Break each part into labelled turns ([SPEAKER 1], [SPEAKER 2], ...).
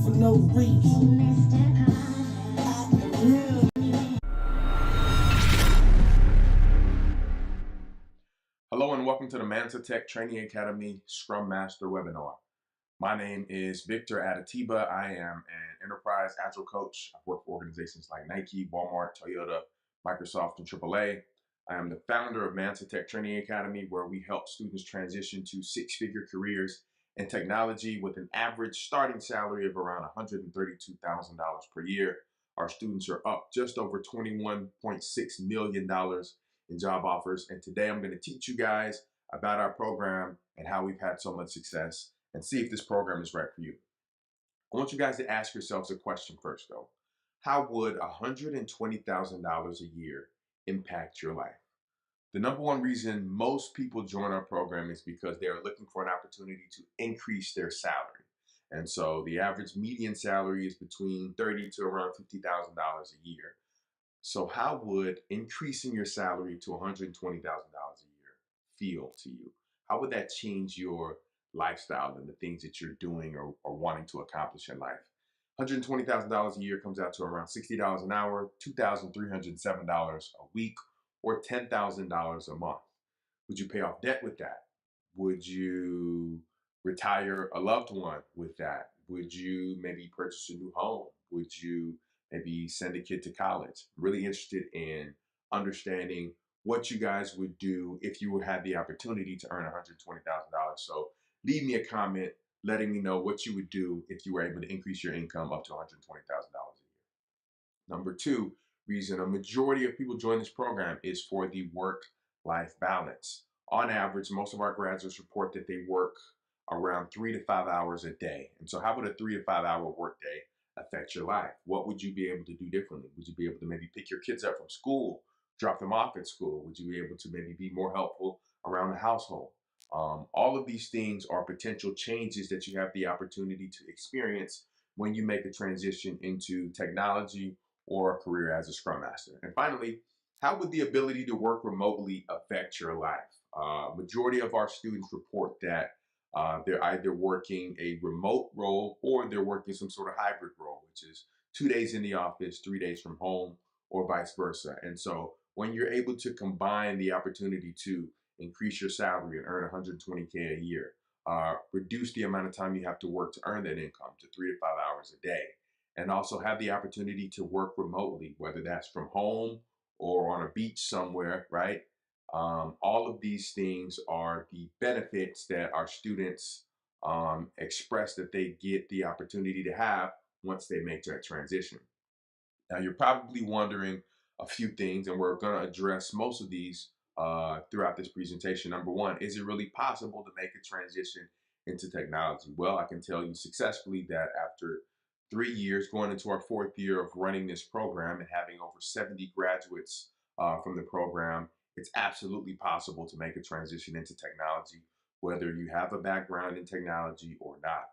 [SPEAKER 1] for no reason.
[SPEAKER 2] Hello and welcome to the Mansa Tek Training Academy Scrum Master webinar. My name is Victor Adetiba. I am an enterprise agile coach. I've worked for organizations like Nike, Walmart, Toyota, Microsoft, and AAA. I am the founder of MansaTek Training Academy, where we help students transition to six-figure careers in technology with an average starting salary of around $132,000 per year. Our students are up just over $21.6 million in job offers, and today I'm going to teach you guys about our program and how we've had so much success and see if this program is right for you. I want you guys to ask yourselves a question first though. How would $120,000 a year impact your life? The number one reason most people join our program is because they are looking for an opportunity to increase their salary. And so the average median salary is between $30,000 to around $50,000 a year. So how would increasing your salary to $120,000 a year feel to you? How would that change your lifestyle and the things that you're doing or wanting to accomplish in life? $120,000 a year comes out to around $60 an hour, $2,307 a week, or $10,000 a month. Would you pay off debt with that? Would you retire a loved one with that? Would you maybe purchase a new home? Would you maybe send a kid to college? I'm really interested in understanding what you guys would do if you had the opportunity to earn $120,000. So leave me a comment letting me know what you would do if you were able to increase your income up to $120,000 a year. Number two reason a majority of people join this program is for the work-life balance. On average, most of our graduates report that they work around 3 to 5 hours a day. And so how would a 3 to 5 hour work day affect your life? What would you be able to do differently? Would you be able to maybe pick your kids up from school, drop them off at school? Would you be able to maybe be more helpful around the household? All of these things are potential changes that you have the opportunity to experience when you make a transition into technology or a career as a Scrum Master. And finally, how would the ability to work remotely affect your life? Majority of our students report that they're either working a remote role or they're working some sort of hybrid role, which is 2 days in the office, 3 days from home, or vice versa. And so when you're able to combine the opportunity to increase your salary and earn $120K a year, reduce the amount of time you have to work to earn that income to 3 to 5 hours a day, and also have the opportunity to work remotely, whether that's from home or on a beach somewhere, right? All of these things are the benefits that our students express that they get the opportunity to have once they make that transition. Now, you're probably wondering a few things, and we're going to address most of these throughout this presentation. Number one, is it really possible to make a transition into technology? Well, I can tell you successfully that after 3 years, going into our 4th year of running this program and having over 70 graduates from the program, it's absolutely possible to make a transition into technology, whether you have a background in technology or not.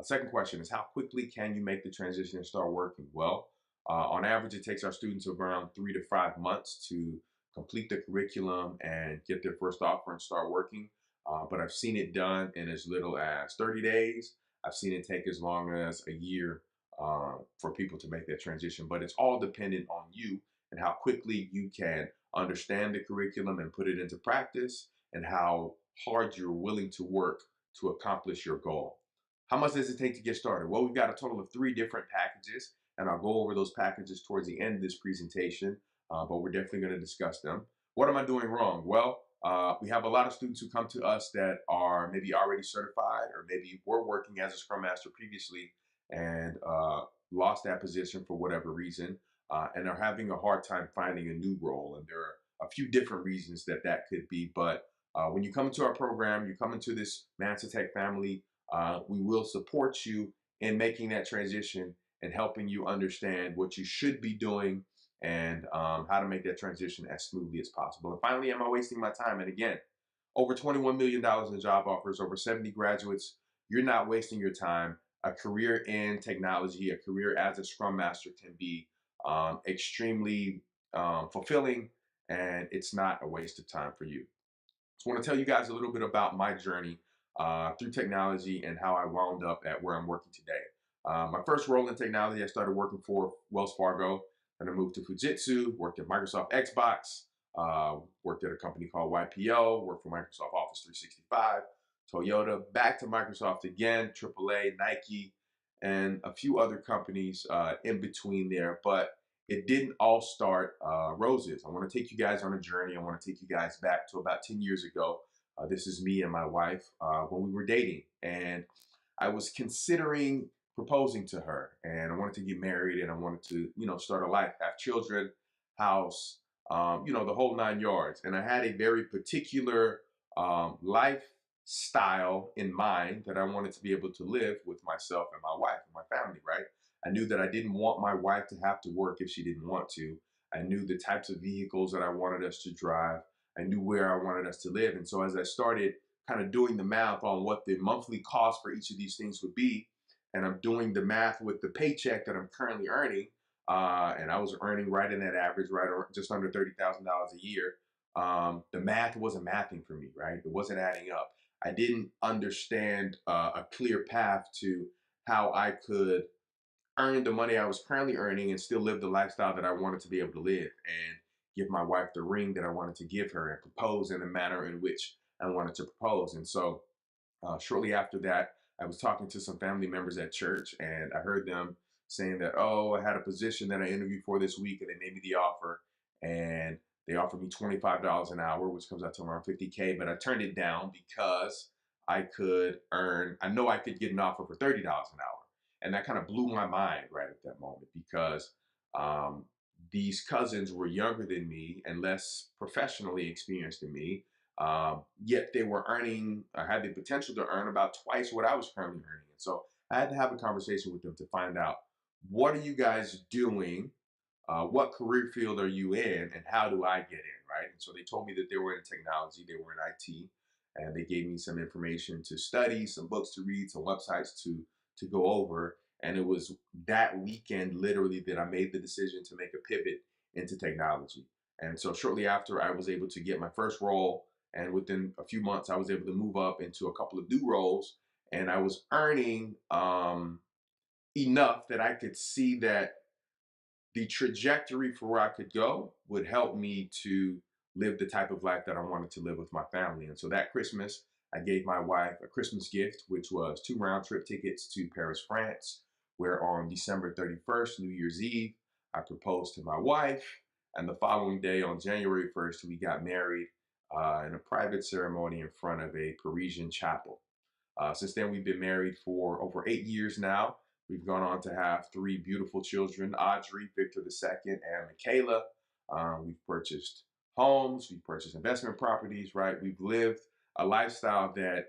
[SPEAKER 2] Second question is, how quickly can you make the transition and start working? Well, on average, it takes our students around 3 to 5 months to complete the curriculum and get their first offer and start working. But I've seen it done in as little as 30 days. I've seen it take as long as a year for people to make that transition. But it's all dependent on you and how quickly you can understand the curriculum and put it into practice, and how hard you're willing to work to accomplish your goal. How much does it take to get started? Well, we've got a total of 3 different packages, and I'll go over those packages towards the end of this presentation, but we're definitely going to discuss them. What am I doing wrong? Well, we have a lot of students who come to us that are maybe already certified, or maybe were working as a Scrum Master previously and lost that position for whatever reason, and are having a hard time finding a new role. And there are a few different reasons that could be, but when you come into our program, you come into this Mansa Tek family, we will support you in making that transition and helping you understand what you should be doing and how to make that transition as smoothly as possible. And finally, am I wasting my time? And again, over $21 million in job offers, over 70 graduates. You're not wasting your time. A career in technology, a career as a Scrum Master can be extremely fulfilling, and it's not a waste of time for you. So I want to tell you guys a little bit about my journey through technology and how I wound up at where I'm working today. My first role in technology, I started working for Wells Fargo, and I moved to Fujitsu, worked at Microsoft Xbox, worked at a company called YPO, worked for Microsoft Office 365, Toyota, back to Microsoft again, AAA, Nike, and a few other companies in between there. But it didn't all start roses. I want to take you guys on a journey. I want to take you guys back to about 10 years ago. This is me and my wife when we were dating. And I was considering proposing to her, and I wanted to get married, and I wanted to, start a life, have children, house, the whole 9 yards. And I had a very particular lifestyle in mind that I wanted to be able to live with myself and my wife and my family, right? I knew that I didn't want my wife to have to work if she didn't want to. I knew the types of vehicles that I wanted us to drive. I knew where I wanted us to live. And so as I started kind of doing the math on what the monthly cost for each of these things would be, and I'm doing the math with the paycheck that I'm currently earning, and I was earning right in that average, right, or just under $30,000 a year. The math wasn't mathing for me, right? It wasn't adding up. I didn't understand a clear path to how I could earn the money I was currently earning and still live the lifestyle that I wanted to be able to live, and give my wife the ring that I wanted to give her, and propose in the manner in which I wanted to propose. And so shortly after that, I was talking to some family members at church, and I heard them saying that, oh, I had a position that I interviewed for this week, and they made me the offer, and they offered me $25 an hour, which comes out to around 50K, but I turned it down because I know I could get an offer for $30 an hour. And that kind of blew my mind right at that moment, because um, these cousins were younger than me and less professionally experienced than me. Yet they were earning, had the potential to earn about twice what I was currently earning. And so I had to have a conversation with them to find out, what are you guys doing? What career field are you in, and how do I get in, right? And so they told me that they were in technology, they were in IT, and they gave me some information to study, some books to read, some websites to go over. And it was that weekend, literally, that I made the decision to make a pivot into technology. And so shortly after, I was able to get my first role, and within a few months, I was able to move up into a couple of new roles, and I was earning enough that I could see that the trajectory for where I could go would help me to live the type of life that I wanted to live with my family. And so that Christmas, I gave my wife a Christmas gift, which was 2 round trip tickets to Paris, France, where on December 31st, New Year's Eve, I proposed to my wife. And the following day, on January 1st, we got married in a private ceremony in front of a Parisian chapel. Since then, we've been married for over 8 years now. We've gone on to have 3 beautiful children, Audrey, Victor II, and Michaela. We've purchased homes, we've purchased investment properties, right? We've lived a lifestyle that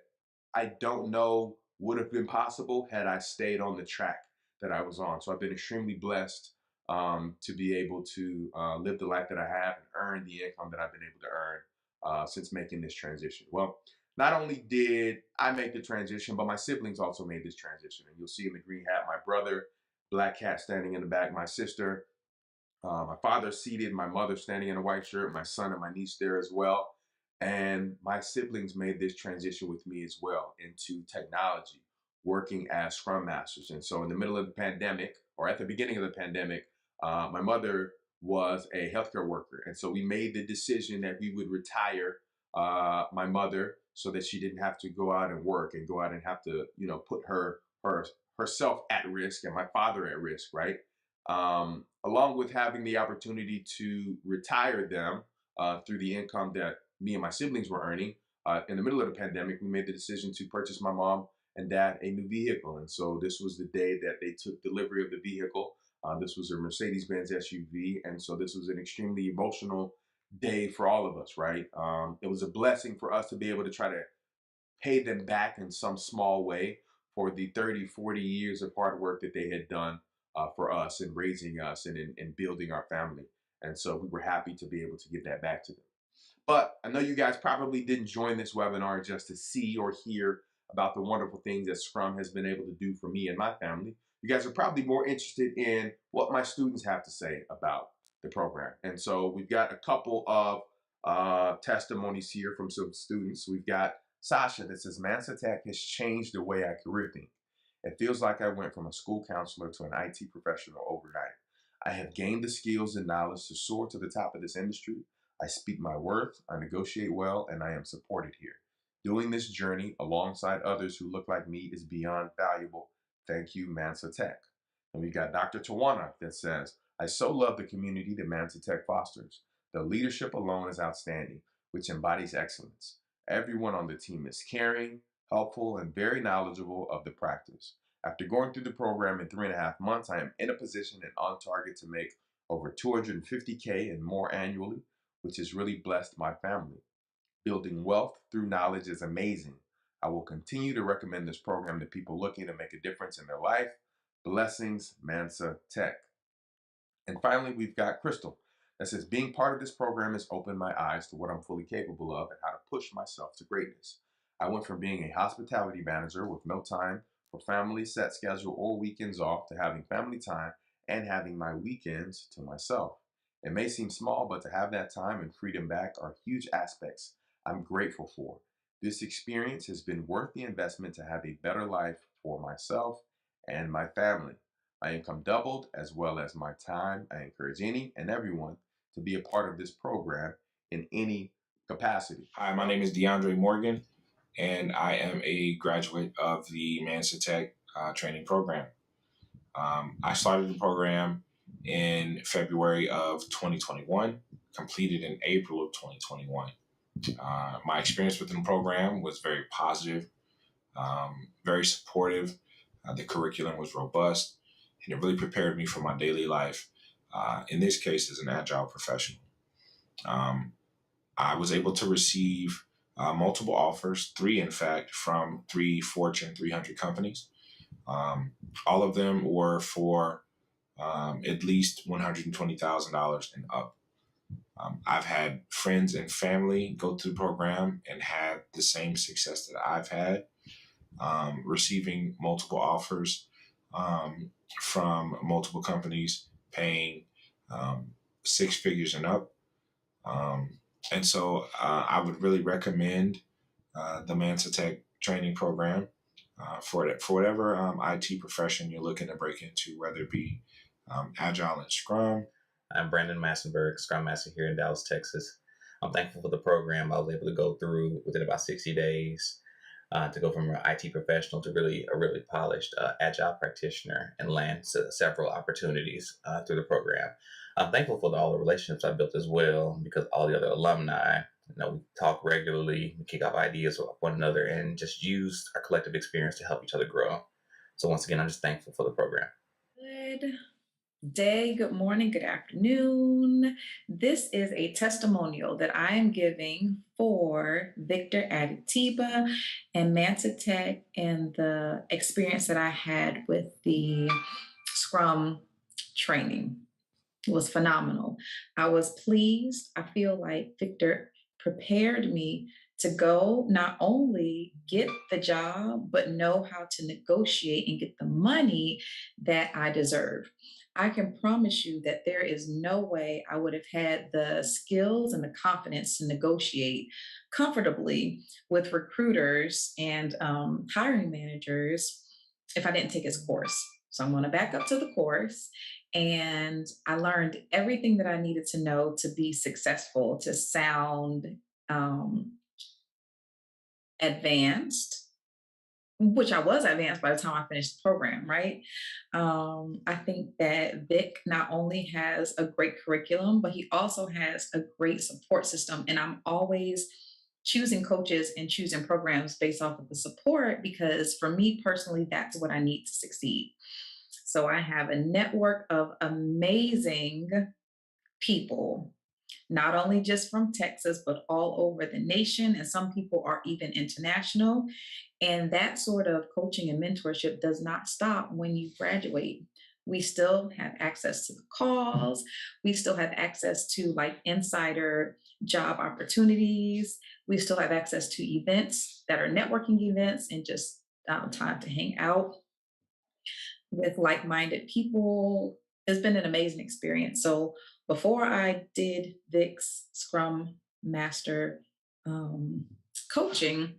[SPEAKER 2] I don't know would have been possible had I stayed on the track that I was on. So I've been extremely blessed to be able to live the life that I have and earn the income that I've been able to earn since making this transition. Well, not only did I make the transition, but my siblings also made this transition. And you'll see in the green hat, my brother, black cat standing in the back, my sister, my father seated, my mother standing in a white shirt, my son and my niece there as well. And my siblings made this transition with me as well into technology, working as Scrum Masters. And so in the middle of the pandemic, or at the beginning of the pandemic, my mother was a healthcare worker. And so we made the decision that we would retire my mother so that she didn't have to go out and work and go out and have to, put herself at risk and my father at risk, right? Along with having the opportunity to retire them through the income that me and my siblings were earning. In the middle of the pandemic, we made the decision to purchase my mom and dad a new vehicle. And so this was the day that they took delivery of the vehicle. This was a Mercedes-Benz SUV. And so this was an extremely emotional day for all of us, right? It was a blessing for us to be able to try to pay them back in some small way for the 30, 40 years of hard work that they had done for us in raising us and in building our family. And so we were happy to be able to give that back to them. But I know you guys probably didn't join this webinar just to see or hear about the wonderful things that Scrum has been able to do for me and my family. You guys are probably more interested in what my students have to say about the program. And so we've got a couple of testimonies here from some students. We've got Sasha that says, MansaTek has changed the way I career think. It feels like I went from a school counselor to an IT professional overnight. I have gained the skills and knowledge to soar to the top of this industry. I speak my worth, I negotiate well, and I am supported here. Doing this journey alongside others who look like me is beyond valuable. Thank you, Mansa Tek. And we got Dr. Tawana that says, I so love the community that Mansa Tek fosters. The leadership alone is outstanding, which embodies excellence. Everyone on the team is caring, helpful, and very knowledgeable of the practice. After going through the program in 3.5 months, I am in a position and on target to make over 250K and more annually, which has really blessed my family. Building wealth through knowledge is amazing. I will continue to recommend this program to people looking to make a difference in their life. Blessings, Mansa Tek. And finally, we've got Crystal that says, being part of this program has opened my eyes to what I'm fully capable of and how to push myself to greatness. I went from being a hospitality manager with no time for family, set schedule, or weekends off to having family time and having my weekends to myself. It may seem small, but to have that time and freedom back are huge aspects I'm grateful for. This experience has been worth the investment to have a better life for myself and my family. My income doubled as well as my time. I encourage any and everyone to be a part of this program in any capacity.
[SPEAKER 1] Hi, my name is DeAndre Morgan, and I am a graduate of the MansaTek training program. I started the program in February of 2021, completed in April of 2021. My experience within the program was very positive, very supportive. The curriculum was robust, and it really prepared me for my daily life, in this case, as an agile professional. I was able to receive multiple offers, three, in fact, from three Fortune 300 companies. All of them were for at least $120,000 and up. I've had friends and family go through the program and have the same success that I've had, receiving multiple offers from multiple companies paying six figures and up. And so I would really recommend the MansaTek training program for whatever IT profession you're looking to break into, whether it be Agile and Scrum.
[SPEAKER 3] I'm Brandon Massenberg, Scrum Master here in Dallas, Texas. I'm thankful for the program. I was able to go through within about 60 days to go from an IT professional to really a really polished Agile practitioner and land several opportunities through the program. I'm thankful for all the relationships I built as well, because all the other alumni, we talk regularly, we kick off ideas with one another, and just use our collective experience to help each other grow. So once again, I'm just thankful for the program.
[SPEAKER 4] Good day, good morning, good afternoon. This is a testimonial that I am giving for Victor Adetiba and MansaTek and the experience that I had with the Scrum training. It was phenomenal. I was pleased. I feel like Victor prepared me to go not only get the job, but know how to negotiate and get the money that I deserve. I can promise you that there is no way I would have had the skills and the confidence to negotiate comfortably with recruiters and hiring managers if I didn't take his course. So I'm going to back up to the course. And I learned everything that I needed to know to be successful, to sound advanced, which I was advanced by the time I finished the program, right? I think that Vic not only has a great curriculum, but he also has a great support system. And I'm always choosing coaches and choosing programs based off of the support, because for me personally, that's what I need to succeed. So I have a network of amazing people, not only just from Texas, but all over the nation. And some people are even international. And that sort of coaching and mentorship does not stop when you graduate. We still have access to the calls. We still have access to like insider job opportunities. We still have access to events that are networking events and just time to hang out with like-minded people. It's been an amazing experience. So before I did Vic's Scrum Master coaching,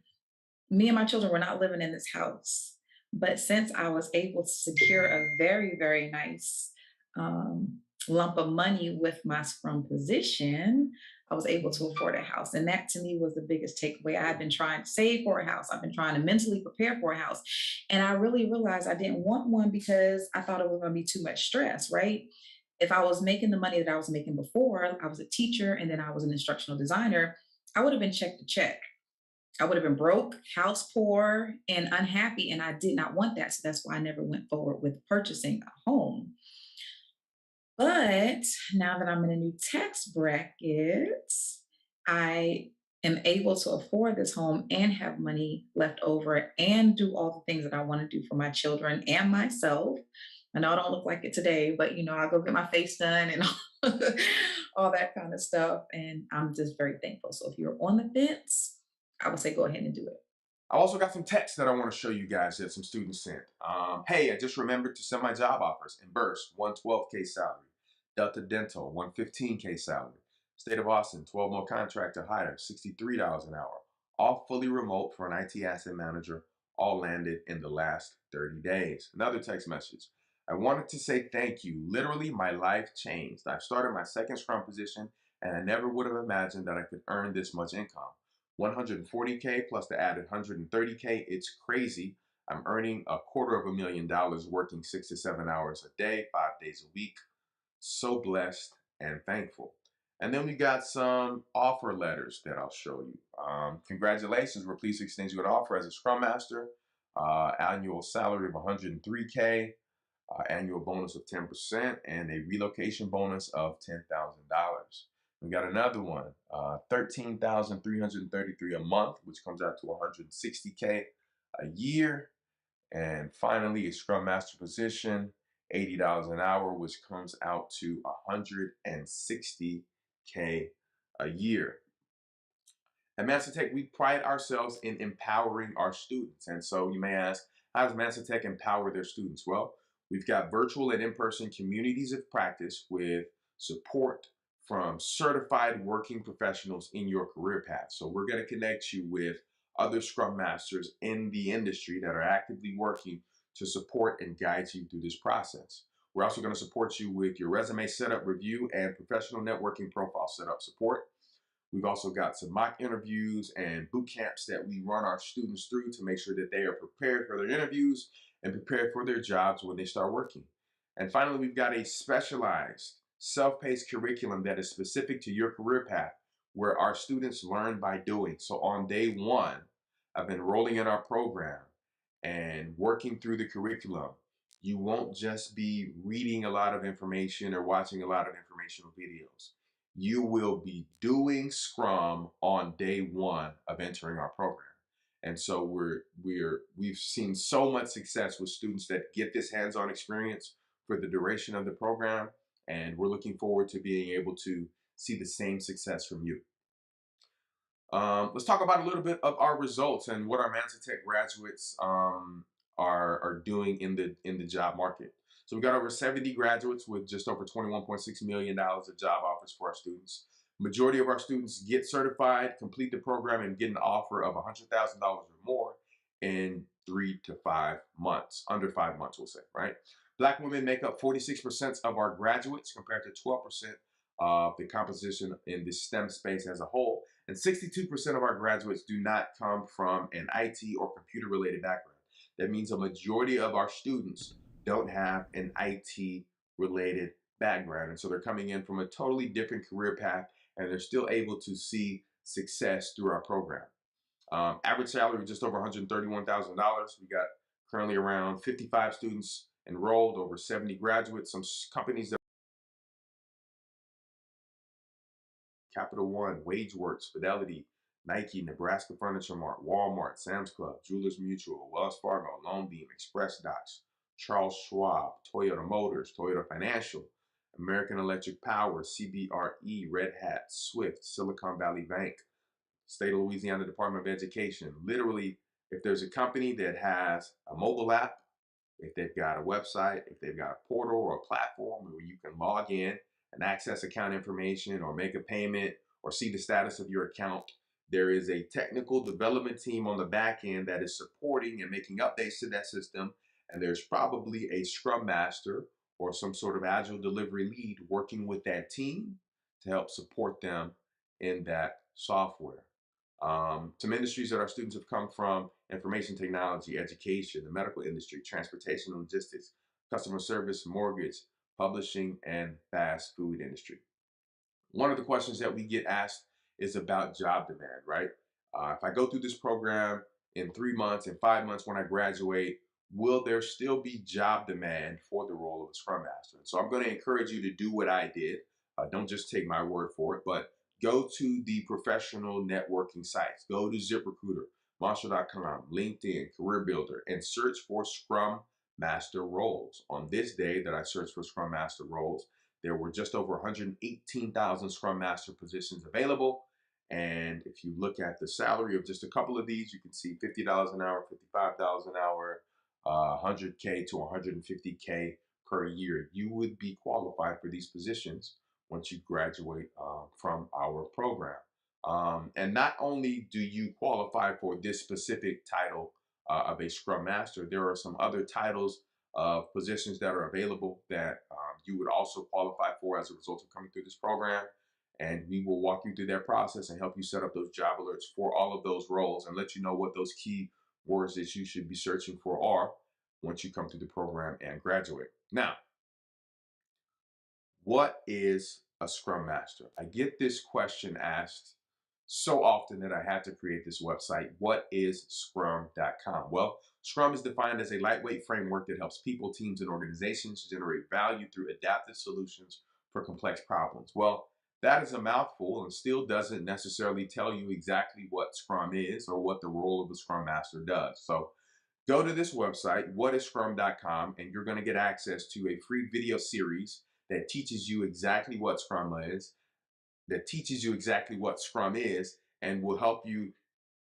[SPEAKER 4] me and my children were not living in this house. But since I was able to secure a very, very nice lump of money with my Scrum position, I was able to afford a house. And that to me was the biggest takeaway. I had been trying to save for a house, I've been trying to mentally prepare for a house. And I really realized I didn't want one because I thought it was going to be too much stress, right? If I was making the money that I was making before, I was a teacher and then I was an instructional designer, I would have been check to check. I would have been broke, house poor, and unhappy. And I did not want that. So that's why I never went forward with purchasing a home. But now that I'm in a new tax bracket, I am able to afford this home and have money left over and do all the things that I want to do for my children and myself. I know I don't look like it today, but I'll go get my face done and all that kind of stuff. And I'm just very thankful. So if you're on the fence, I would say go ahead and do it.
[SPEAKER 2] I also got some text that I want to show you guys that some students sent. Hey, I just remembered to send my job offers in Burst, 112K salary. Delta Dental, 115K salary. State of Austin, 12 more contract to hire, $63 an hour. All fully remote for an IT asset manager, all landed in the last 30 days. Another text message. I wanted to say thank you. Literally, my life changed. I've started my second Scrum position, and I never would have imagined that I could earn this much income. 140K plus the added 130K, it's crazy. I'm earning $250,000 working 6 to 7 hours a day, 5 days a week. So blessed and thankful. And then we got some offer letters that I'll show you. Congratulations, we're pleased to extend you an offer as a Scrum Master. Annual salary of 103K, annual bonus of 10%, and a relocation bonus of $10,000. We got another one, $13,333 a month, which comes out to 160K a year. And finally, a Scrum Master position, $80 an hour, which comes out to 160K a year. At MansaTek, we pride ourselves in empowering our students. And so you may ask, how does MansaTek empower their students? Well, we've got virtual and in-person communities of practice with support from certified working professionals in your career path. So we're going to connect you with other Scrum Masters in the industry that are actively working to support and guide you through this process. We're also going to support you with your resume setup review and professional networking profile setup support. We've also got some mock interviews and boot camps that we run our students through to make sure that they are prepared for their interviews and prepared for their jobs when they start working. And finally, we've got a specialized self-paced curriculum that is specific to your career path where our students learn by doing. So on day one of enrolling in our program and working through the curriculum, you won't just be reading a lot of information or watching a lot of informational videos. You will be doing Scrum on day one of entering our program. And so we've seen so much success with students that get this hands-on experience for the duration of the program, and we're looking forward to being able to see the same success from you. Let's talk about a little bit of our results and what our MansaTek graduates are doing in the job market. So we got over 70 graduates with just over $21.6 million of job offers for our students. Majority of our students get certified, complete the program, and get an offer of $100,000 or more in 3 to 5 months, under 5 months, we'll say, right? Black women make up 46% of our graduates compared to 12% of the composition in the STEM space as a whole. And 62% of our graduates do not come from an IT or computer-related background. That means a majority of our students don't have an IT-related background. And so they're coming in from a totally different career path, and they're still able to see success through our program. Average salary just over $131,000. We got currently around 55 students enrolled, over 70 graduates. Some companies that Capital One, WageWorks, Fidelity, Nike, Nebraska Furniture Mart, Walmart, Sam's Club, Jewelers Mutual, Wells Fargo, Loanbeam, Express Docs, Charles Schwab, Toyota Motors, Toyota Financial, American Electric Power, CBRE, Red Hat, Swift, Silicon Valley Bank, State of Louisiana Department of Education. Literally, if there's a company that has a mobile app, if they've got a website, if they've got a portal or a platform where you can log in and access account information or make a payment or see the status of your account, There is a technical development team on the back end that is supporting and making updates to that system. And there's probably a Scrum Master or some sort of Agile delivery lead working with that team to help support them in that software. Some industries that our students have come from: information technology, education, the medical industry, transportation and logistics, customer service, mortgage, publishing, and fast food industry. One of the questions that we get asked is about job demand, right? If I go through this program in 3 months, in 5 months when I graduate, will there still be job demand for the role of a Scrum Master? And so I'm going to encourage you to do what I did. Don't just take my word for it, but go to the professional networking sites. Go to ZipRecruiter, Monster.com, LinkedIn, Career Builder, and search for Scrum Master roles. On this day that I searched for Scrum Master roles, there were just over 118,000 Scrum Master positions available. And if you look at the salary of just a couple of these, you can see $50 an hour, $55 an hour, 100K to 150K per year. You would be qualified for these positions once you graduate from our program. And not only do you qualify for this specific title of a Scrum Master, there are some other titles of positions that are available that you would also qualify for as a result of coming through this program. And we will walk you through that process and help you set up those job alerts for all of those roles and let you know what those key words that you should be searching for are once you come through the program and graduate. Now, what is a Scrum Master? I get this question asked so often that I had to create this website. What is Scrum.com? Well, Scrum is defined as a lightweight framework that helps people, teams, and organizations generate value through adaptive solutions for complex problems. Well, that is a mouthful and still doesn't necessarily tell you exactly what Scrum is or what the role of a Scrum Master does. So go to this website, whatisScrum.com, and you're going to get access to a free video series that teaches you exactly what Scrum is, and will help you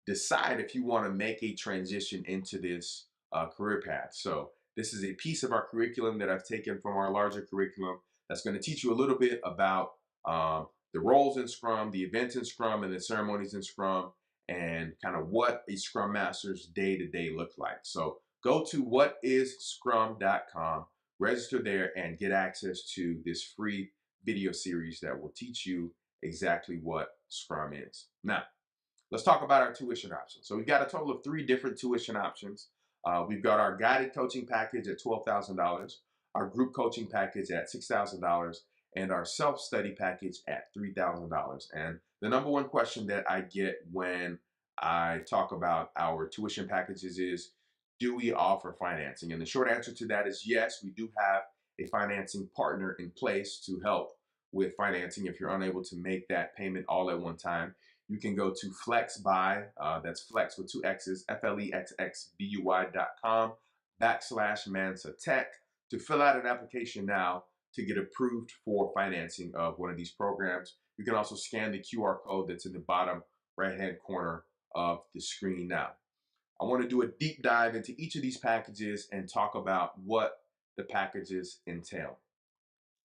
[SPEAKER 2] decide if you want to make a transition into this career path. So this is a piece of our curriculum that I've taken from our larger curriculum that's going to teach you a little bit about the roles in Scrum, the events in Scrum, and the ceremonies in Scrum, and kind of what a Scrum Master's day-to-day look like. So go to whatisScrum.com, register there, and get access to this free video series that will teach you exactly what Scrum is. Now, let's talk about our tuition options. So we've got a total of 3 different tuition options. We've got our guided coaching package at $12,000, our group coaching package at $6,000, and our self-study package at $3,000. And the number one question that I get when I talk about our tuition packages is, do we offer financing? And the short answer to that is yes, we do have a financing partner in place to help with financing if you're unable to make that payment all at one time. You can go to FlexBuy, that's Flex with 2 X's, FLEXXBUY.com/MansaTek to fill out an application now to get approved for financing of one of these programs. You can also scan the QR code that's in the bottom right-hand corner of the screen now. I want to do a deep dive into each of these packages and talk about what the packages entail.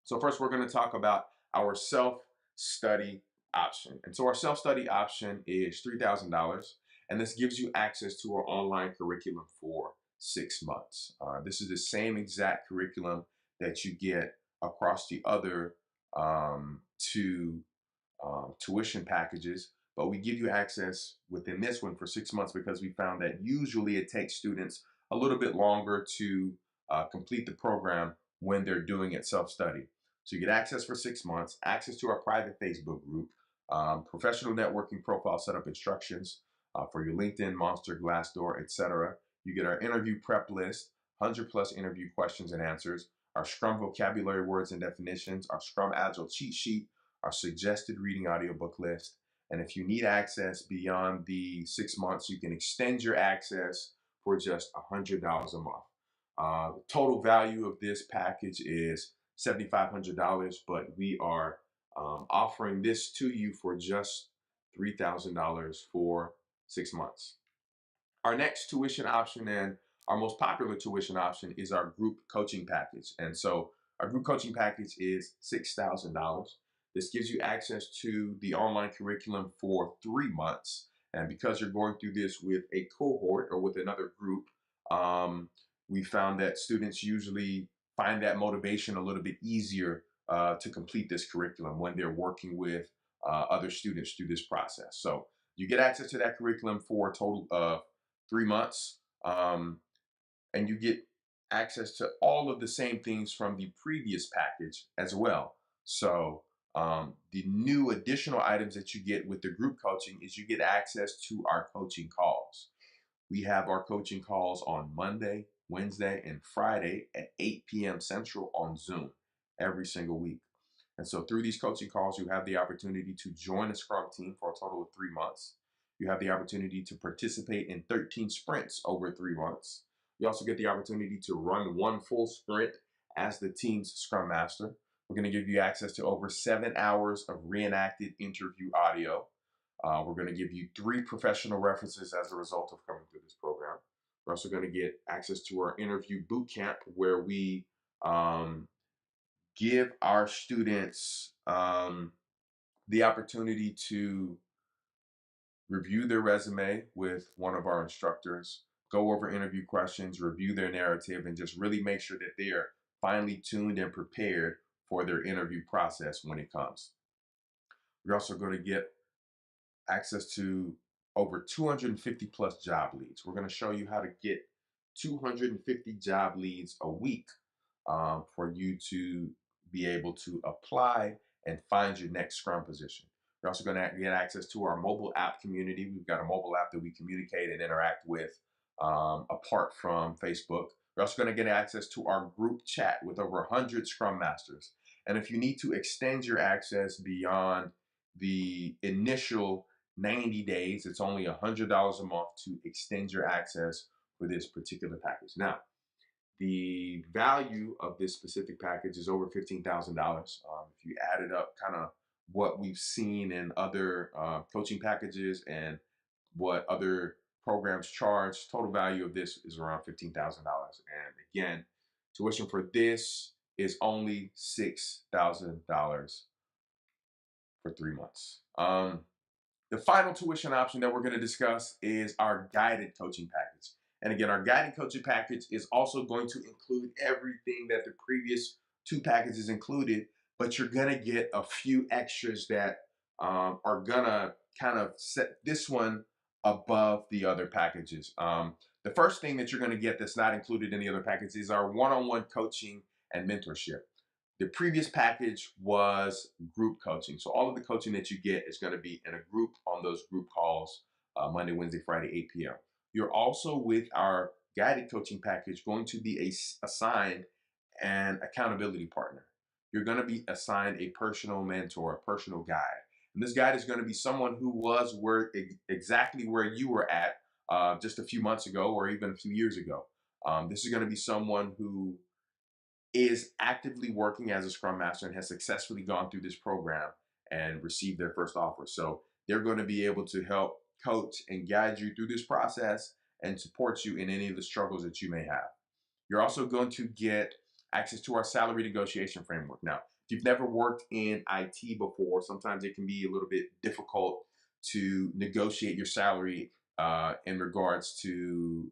[SPEAKER 2] So first, we're going to talk about our self-study option. And so our self-study option is $3,000, and this gives you access to our online curriculum for 6 months. This is the same exact curriculum that you get across the other 2 tuition packages, but we give you access within this one for 6 months because we found that usually it takes students a little bit longer to complete the program when they're doing it self-study. So you get access for 6 months, access to our private Facebook group, professional networking profile setup instructions for your LinkedIn, Monster, Glassdoor, etc. You get our interview prep list, 100+ interview questions and answers, our Scrum vocabulary words and definitions, our Scrum Agile cheat sheet, our suggested reading audiobook list. And if you need access beyond the 6 months, you can extend your access for just $100 a month. The total value of this package is $7,500, but we are offering this to you for just $3,000 for 6 months. Our next tuition option and our most popular tuition option is our group coaching package. And so our group coaching package is $6,000. This gives you access to the online curriculum for 3 months, And because you're going through this with a cohort or with another group, we found that students usually find that motivation a little bit easier to complete this curriculum when they're working with other students through this process. So you get access to that curriculum for a total of 3 months, and you get access to all of the same things from the previous package as well. So the new additional items that you get with the group coaching is you get access to our coaching calls. We have our coaching calls on Monday, Wednesday, and Friday at 8 p.m. Central on Zoom every single week. And so through these coaching calls, you have the opportunity to join a Scrum team for a total of 3 months. You have the opportunity to participate in 13 sprints over 3 months. You also get the opportunity to run one full sprint as the team's Scrum Master. We're going to give you access to over 7 hours of reenacted interview audio. We're going to give you 3 professional references as a result of coming through this program. We're also going to get access to our interview boot camp, where we give our students the opportunity to review their resume with one of our instructors, go over interview questions, review their narrative, and just really make sure that they are finely tuned and prepared for their interview process when it comes. We're also going to get access to over 250 plus job leads. We're going to show you how to get 250 job leads a week for you to be able to apply and find your next Scrum position. You're also going to get access to our mobile app community. We've got a mobile app that we communicate and interact with apart from Facebook. We're also going to get access to our group chat with over 100 Scrum Masters. And if you need to extend your access beyond the initial 90 days, it's only $100 a month to extend your access for this particular package. Now, the value of this specific package is over $15,000. If you added up kind of what we've seen in other coaching packages and what other programs charge, total value of this is around $15,000. And again, tuition for this is only $6,000 for 3 months. The final tuition option that we're going to discuss is our guided coaching package. And again, our guided coaching package is also going to include everything that the previous 2 packages included, but you're going to get a few extras that are going to kind of set this one above the other packages. The first thing that you're going to get that's not included in the other packages is our one-on-one coaching and mentorship. The previous package was group coaching. So all of the coaching that you get is going to be in a group on those group calls Monday, Wednesday, Friday, 8 p.m. You're also, with our guided coaching package, going to be assigned an accountability partner. You're going to be assigned a personal mentor, a personal guide. And this guide is going to be someone who was exactly where you were at just a few months ago or even a few years ago. This is going to be someone who is actively working as a Scrum Master and has successfully gone through this program and received their first offer. So they're going to be able to help coach and guide you through this process and support you in any of the struggles that you may have. You're also going to get access to our salary negotiation framework. Now, if you've never worked in IT before, sometimes it can be a little bit difficult to negotiate your salary in regards to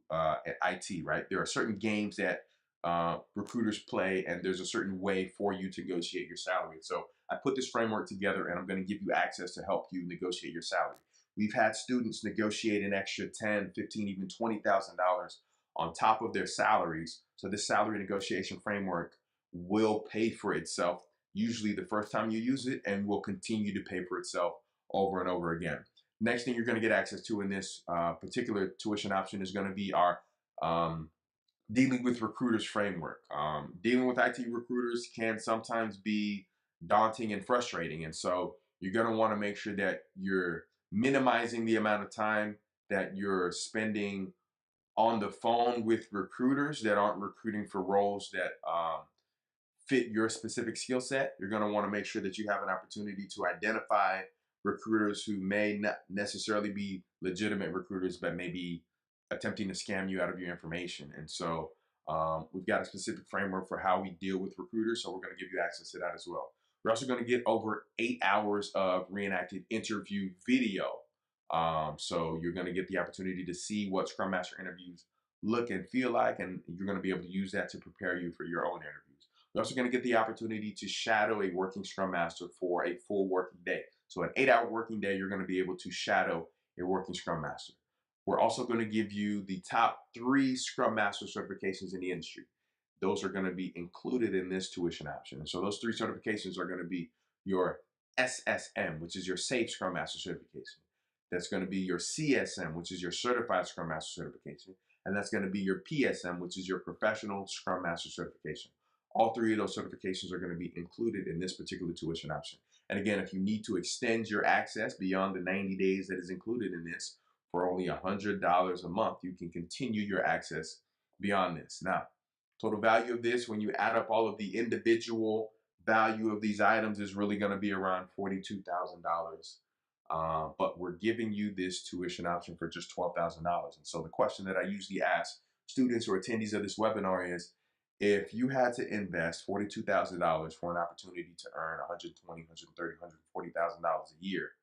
[SPEAKER 2] IT, right? There are certain games that recruiters play, and there's a certain way for you to negotiate your salary. So I put this framework together, and I'm going to give you access to help you negotiate your salary. We've had students negotiate an extra $10, $15, even $20,000 on top of their salaries. So this salary negotiation framework will pay for itself, usually the first time you use it, and will continue to pay for itself over and over again. Next thing you're going to get access to in this particular tuition option is going to be our dealing with recruiters framework. Dealing with IT recruiters can sometimes be daunting and frustrating. And so you're going to want to make sure that you're minimizing the amount of time that you're spending on the phone with recruiters that aren't recruiting for roles that fit your specific skill set. You're going to want to make sure that you have an opportunity to identify recruiters who may not necessarily be legitimate recruiters, but may be attempting to scam you out of your information. And so we've got a specific framework for how we deal with recruiters. So we're going to give you access to that as well. We're also going to get over 8 hours of reenacted interview video So you're going to get the opportunity to see what Scrum Master interviews look and feel like, and you're going to be able to use that to prepare you for your own interviews. You're also going to get the opportunity to shadow a working Scrum Master for a full working day. So an 8-hour working day, you're going to be able to shadow a working Scrum Master. We're also going to give you the top 3 Scrum Master certifications in the industry. Those are going to be included in this tuition option. And so those 3 certifications are going to be your SSM, which is your Safe Scrum Master certification. That's going to be your CSM, which is your Certified Scrum Master certification. And that's going to be your PSM, which is your Professional Scrum Master certification. All 3 of those certifications are going to be included in this particular tuition option. And again, if you need to extend your access beyond the 90 days that is included in this for only $100 a month, you can continue your access beyond this. Now, total value of this, when you add up all of the individual value of these items, is really going to be around $42,000. But we're giving you this tuition option for just $12,000. And so the question that I usually ask students or attendees of this webinar is, if you had to invest $42,000 for an opportunity to earn $120,000, $130,000, $140,000 a year,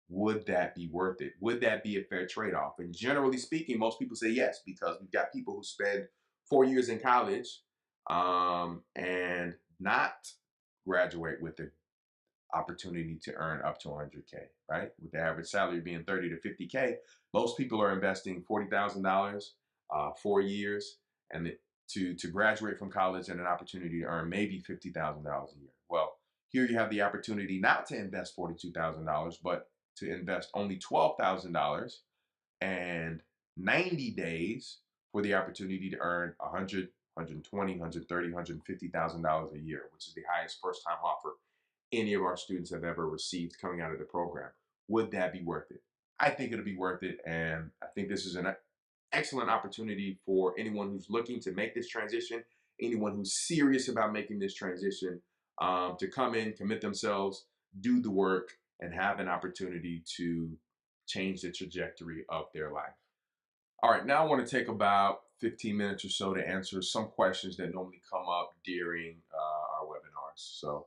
[SPEAKER 2] would that be worth it? Would that be a fair trade-off? And generally speaking, most people say yes, because we've got people who spend 4 years in college and not graduate with the opportunity to earn up to 100K, right? With the average salary being 30 to 50K, most people are investing $40,000, 4 years, and to graduate from college and an opportunity to earn maybe $50,000 a year. Well, here you have the opportunity not to invest $42,000, but to invest only $12,000 and 90 days for the opportunity to earn $100,000, $120,000, $130,000, $150,000 a year, which is the highest first-time offer any of our students have ever received coming out of the program. Would that be worth it? I think it'll be worth it, and I think this is an excellent opportunity for anyone who's looking to make this transition, anyone who's serious about making this transition, to come in, commit themselves, do the work, and have an opportunity to change the trajectory of their life. All right, now I want to take about 15 minutes or so to answer some questions that normally come up during our webinars. So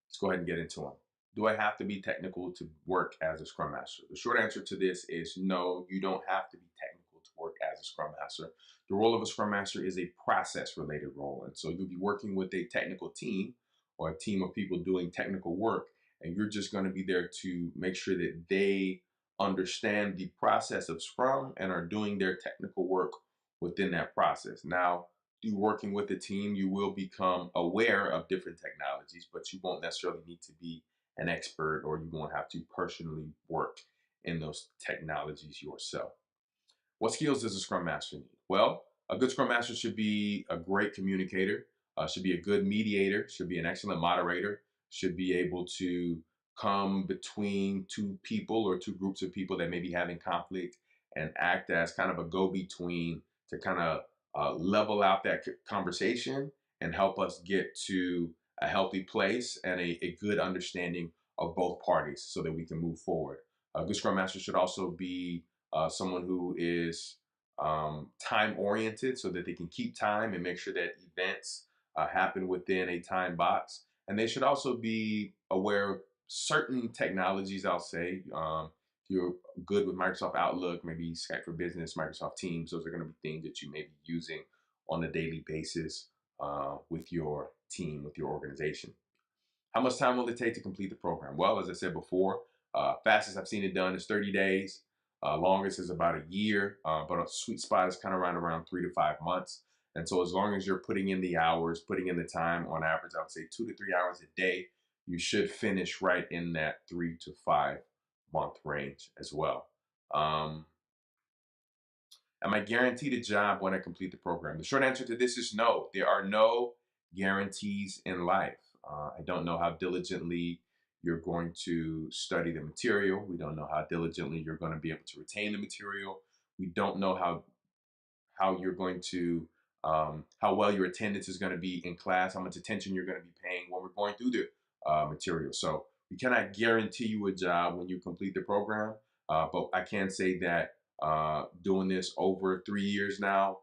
[SPEAKER 2] let's go ahead and get into them. Do I have to be technical to work as a Scrum Master? The short answer to this is no, you don't have to be technical to work as a Scrum Master. The role of a Scrum Master is a process-related role. And so you'll be working with a technical team or a team of people doing technical work, and you're just going to be there to make sure that they understand the process of Scrum and are doing their technical work within that process. Now, through working with the team, you will become aware of different technologies, but you won't necessarily need to be an expert, or you won't have to personally work in those technologies yourself. What skills does a Scrum Master need? Well, a good Scrum Master should be a great communicator, should be a good mediator, should be an excellent moderator, should be able to come between 2 people or 2 groups of people that may be having conflict and act as kind of a go-between to kind of level out that conversation and help us get to a healthy place and a good understanding of both parties so that we can move forward. A good Scrum Master should also be someone who is time-oriented so that they can keep time and make sure that events happen within a time box. And they should also be aware of certain technologies, I'll say. If you're good with Microsoft Outlook, maybe Skype for Business, Microsoft Teams, those are going to be things that you may be using on a daily basis with your team, with your organization. How much time will it take to complete the program? Well, as I said before, fastest I've seen it done is 30 days. Longest is about a year, but a sweet spot is kind of around 3 to 5 months. And so as long as you're putting in the hours, putting in the time, on average, I would say 2 to 3 hours a day, you should finish right in that 3 to 5 month range as well. Am I guaranteed a job when I complete the program? The short answer to this is no. There are no guarantees in life. I don't know how diligently you're going to study the material. We don't know how diligently you're going to be able to retain the material. We don't know how you're going to, how well your attendance is going to be in class, how much attention you're going to be paying when we're going through the material. So we cannot guarantee you a job when you complete the program, but I can say that doing this over 3 years now,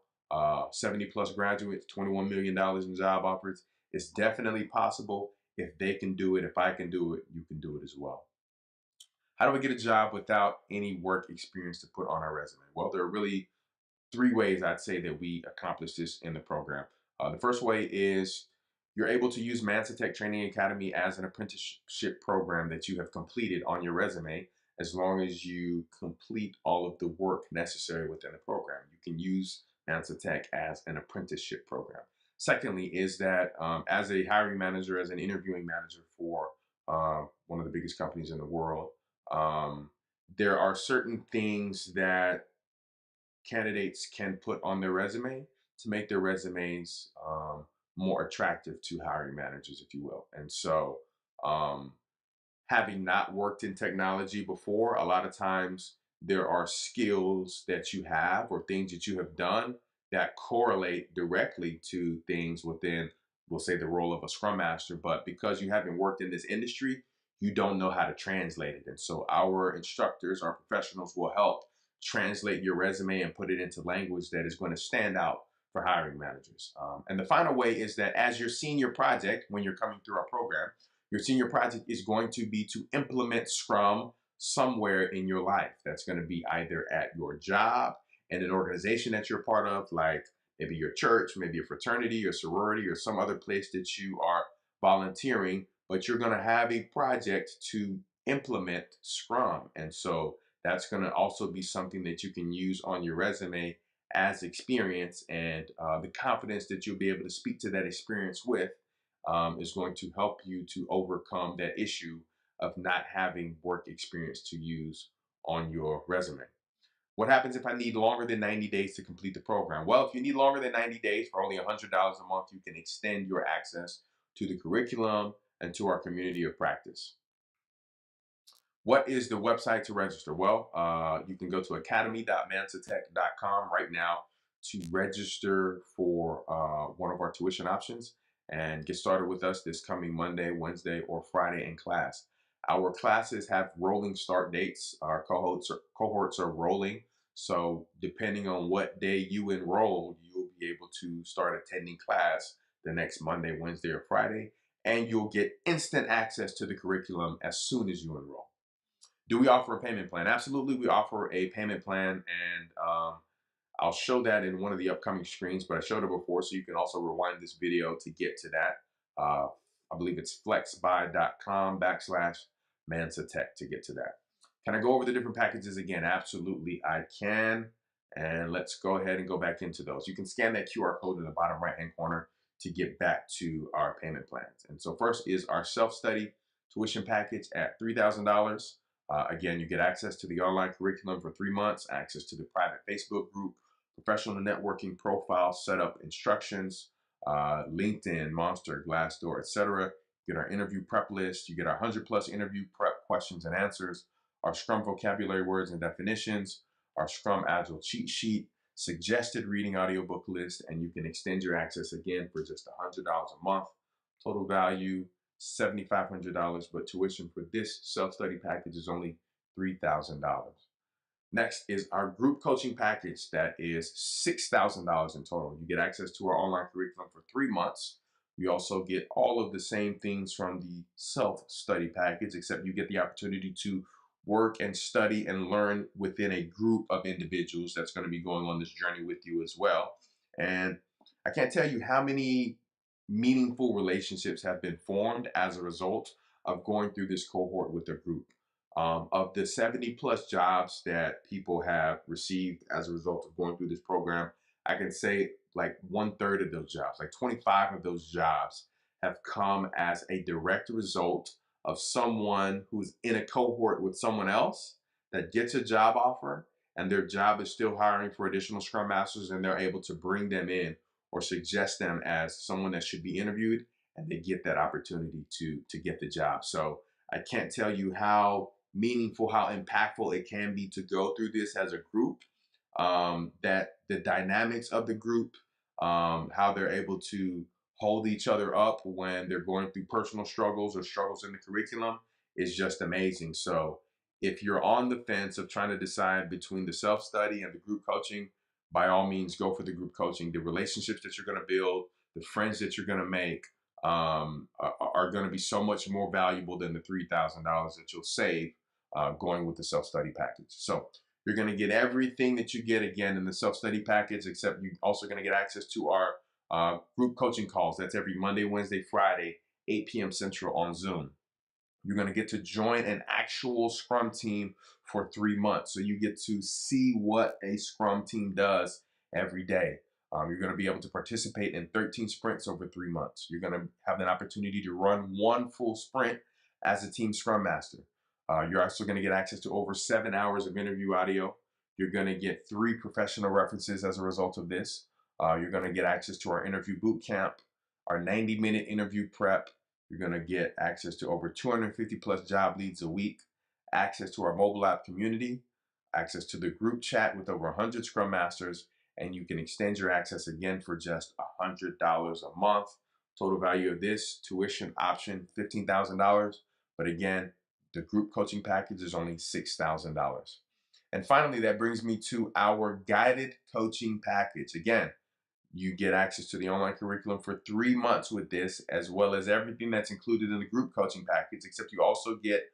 [SPEAKER 2] 70 plus graduates, $21 million in job offers, it's definitely possible. If they can do it, if I can do it, you can do it as well. How do we get a job without any work experience to put on our resume? Well, there are really three ways I'd say that we accomplish this in the program. The first way is you're able to use MansaTek Training Academy as an apprenticeship program that you have completed on your resume, as long as you complete all of the work necessary within the program. You can use MansaTek as an apprenticeship program. Secondly, is that as a hiring manager, as an interviewing manager for one of the biggest companies in the world, there are certain things that candidates can put on their resume to make their resumes more attractive to hiring managers, if you will. And so, um, having not worked in technology before, a lot of times there are skills that you have or things that you have done that correlate directly to things within, we'll say, the role of a Scrum Master. But because you haven't worked in this industry, you don't know how to translate it. And so our instructors, our professionals will help translate your resume and put it into language that is going to stand out for hiring managers. And the final way is that as your senior project, when you're coming through our program, your senior project is going to be to implement Scrum somewhere in your life. That's going to be either at your job, in an organization that you're part of, like maybe your church, maybe a fraternity or sorority or some other place that you are volunteering, but you're going to have a project to implement Scrum. And so that's going to also be something that you can use on your resume as experience, and the confidence that you'll be able to speak to that experience with is going to help you to overcome that issue of not having work experience to use on your resume. What happens if I need longer than 90 days to complete the program? Well, if you need longer than 90 days for only $100 a month, you can extend your access to the curriculum and to our community of practice. What is the website to register? Well, you can go to academy.mansatek.com right now to register for one of our tuition options and get started with us this coming Monday, Wednesday, or Friday in class. Our classes have rolling start dates. Our cohorts are rolling. So depending on what day you enroll, you'll be able to start attending class the next Monday, Wednesday, or Friday, and you'll get instant access to the curriculum as soon as you enroll. Do we offer a payment plan? Absolutely, we offer a payment plan, and I'll show that in one of the upcoming screens, but I showed it before, so you can also rewind this video to get to that. I believe it's flexbuy.com/MansaTek to get to that. Can I go over the different packages again? Absolutely, I can. And let's go ahead and go back into those. You can scan that QR code in the bottom right-hand corner to get back to our payment plans. And so first is our self-study tuition package at $3,000. Again, you get access to the online curriculum for 3 months, access to the private Facebook group, professional networking profile, setup instructions, LinkedIn, Monster, Glassdoor, etc. You get our interview prep list. You get our 100+ interview prep questions and answers, our Scrum vocabulary words and definitions, our Scrum Agile cheat sheet, suggested reading audiobook list, and you can extend your access again for just $100 a month. Total value $7,500, but tuition for this self-study package is only $3,000. Next is our group coaching package that is $6,000 in total. You get access to our online curriculum for 3 months. You also get all of the same things from the self-study package, except you get the opportunity to work and study and learn within a group of individuals that's going to be going on this journey with you as well. And I can't tell you how many meaningful relationships have been formed as a result of going through this cohort with a group. Of the 70+ jobs that people have received as a result of going through this program, I can say like 1/3 of those jobs, like 25 of those jobs, have come as a direct result of someone who's in a cohort with someone else that gets a job offer, and their job is still hiring for additional Scrum Masters, and they're able to bring them in or suggest them as someone that should be interviewed, and they get that opportunity to get the job. So I can't tell you how meaningful, how impactful it can be to go through this as a group, that the dynamics of the group, how they're able to hold each other up when they're going through personal struggles or struggles in the curriculum is just amazing. So if you're on the fence of trying to decide between the self-study and the group coaching, by all means, go for the group coaching. The relationships that you're going to build, the friends that you're going to make are going to be so much more valuable than the $3,000 that you'll save going with the self-study package. So you're going to get everything that you get again in the self-study package, except you're also going to get access to our group coaching calls. That's every Monday, Wednesday, Friday, 8 p.m. Central on Zoom. You're going to get to join an actual Scrum team for 3 months. So you get to see what a Scrum team does every day. You're going to be able to participate in 13 sprints over 3 months. You're going to have an opportunity to run one full sprint as a team Scrum Master. You're also going to get access to over 7 hours of interview audio. You're going to get 3 professional references as a result of this. You're going to get access to our interview boot camp, our 90-minute interview prep. You're going to get access to over 250 plus job leads a week, access to our mobile app community, access to the group chat with over 100 Scrum Masters, and you can extend your access again for just $100 a month. Total value of this tuition option, $15,000. But again, the group coaching package is only $6,000. And finally, that brings me to our guided coaching package. Again, you get access to the online curriculum for 3 months with this, as well as everything that's included in the group coaching package, except you also get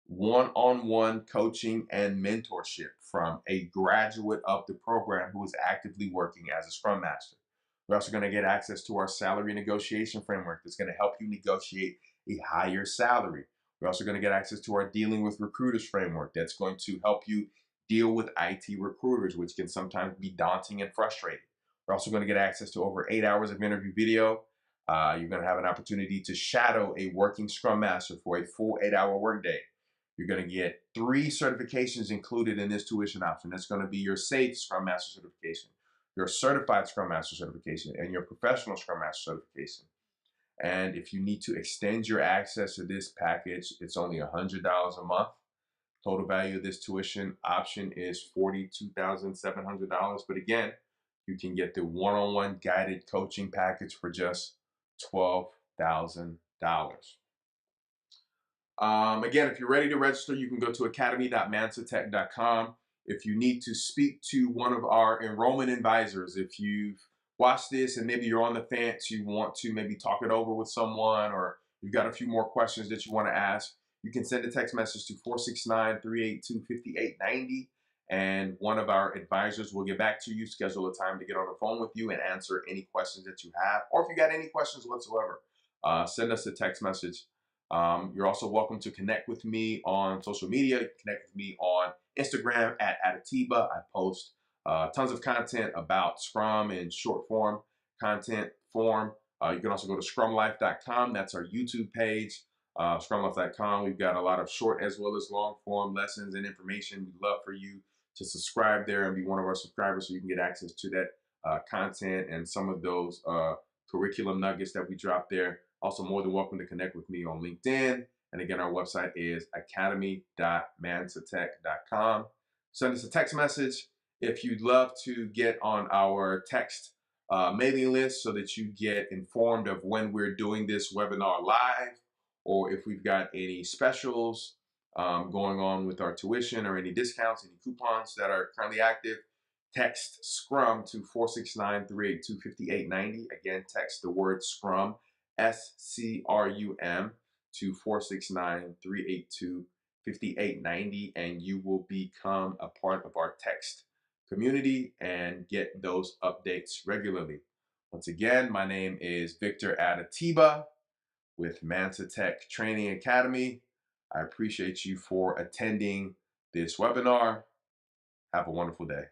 [SPEAKER 2] one-on-one coaching and mentorship from a graduate of the program who is actively working as a Scrum Master. We're also going to get access to our salary negotiation framework that's going to help you negotiate a higher salary. We're also going to get access to our dealing with recruiters framework that's going to help you deal with IT recruiters, which can sometimes be daunting and frustrating. We're also going to get access to over 8 hours of interview video. You're going to have an opportunity to shadow a working Scrum Master for a full 8-hour workday. You're going to get 3 certifications included in this tuition option. That's going to be your SAFe Scrum Master certification, your Certified Scrum Master certification, and your Professional Scrum Master certification. And if you need to extend your access to this package, it's only $100 a month. Total value of this tuition option is $42,700. But again, you can get the one-on-one guided coaching package for just $12,000. Again, if you're ready to register, you can go to academy.mansatek.com. If you need to speak to one of our enrollment advisors, if you've watched this and maybe you're on the fence, you want to maybe talk it over with someone, or you've got a few more questions that you want to ask, you can send a text message to 469-382-5890, and one of our advisors will get back to you, schedule a time to get on the phone with you and answer any questions that you have. Or if you got any questions whatsoever, send us a text message. You're also welcome to connect with me on social media. You can connect with me on Instagram at Adatiba. I post tons of content about Scrum in short form content form. You can also go to scrumlife.com. That's our YouTube page, scrumlife.com. We've got a lot of short as well as long form lessons and information. We'd love for you to subscribe there and be one of our subscribers so you can get access to that content and some of those curriculum nuggets that we drop there. Also, more than welcome to connect with me on LinkedIn. And again, our website is academy.mansatek.com. Send us a text message if you'd love to get on our text mailing list so that you get informed of when we're doing this webinar live, or if we've got any specials going on with our tuition, or any discounts, any coupons that are currently active. Text Scrum to 469-382-5890. Again, text the word Scrum, SCRUM, to 469-382-5890, and you will become a part of our text community and get those updates regularly. Once again, my name is Victor Adatiba with MansaTek Training Academy. I appreciate you for attending this webinar. Have a wonderful day.